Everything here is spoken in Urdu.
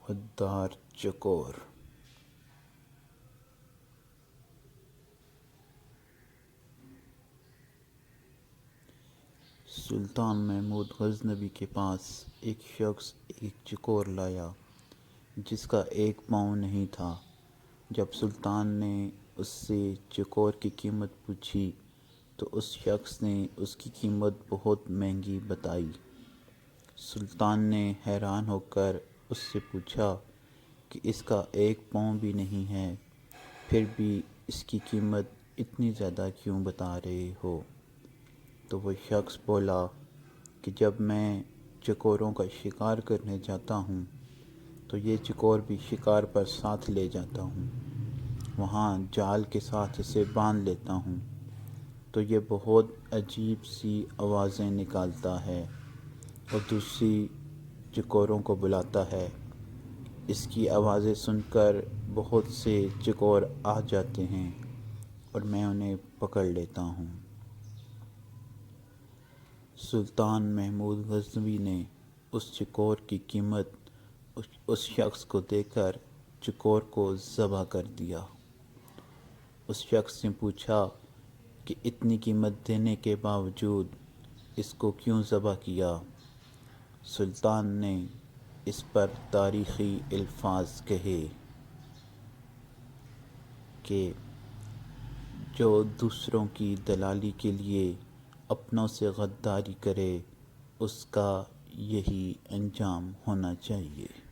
غدار چکور۔ سلطان محمود غزنوی کے پاس ایک شخص ایک چکور لایا جس کا ایک پاؤں نہیں تھا۔ جب سلطان نے اس سے چکور کی قیمت پوچھی تو اس شخص نے اس کی قیمت بہت مہنگی بتائی۔ سلطان نے حیران ہو کر اس سے پوچھا کہ اس کا ایک پاؤں بھی نہیں ہے، پھر بھی اس کی قیمت اتنی زیادہ کیوں بتا رہے ہو؟ تو وہ شخص بولا کہ جب میں چکوروں کا شکار کرنے جاتا ہوں تو یہ چکور بھی شکار پر ساتھ لے جاتا ہوں، وہاں جال کے ساتھ اسے باندھ لیتا ہوں تو یہ بہت عجیب سی آوازیں نکالتا ہے اور دوسری چکوروں کو بلاتا ہے۔ اس کی آوازیں سن کر بہت سے چکور آ جاتے ہیں اور میں انہیں پکڑ لیتا ہوں۔ سلطان محمود غزنوی نے اس چکور کی قیمت اس شخص کو دے کر چکور کو ذبح کر دیا۔ اس شخص نے پوچھا کہ اتنی قیمت دینے کے باوجود اس کو کیوں ذبح کیا؟ سلطان نے اس پر تاریخی الفاظ کہے کہ جو دوسروں کی دلالی کے لیے اپنوں سے غداری کرے اس کا یہی انجام ہونا چاہیے۔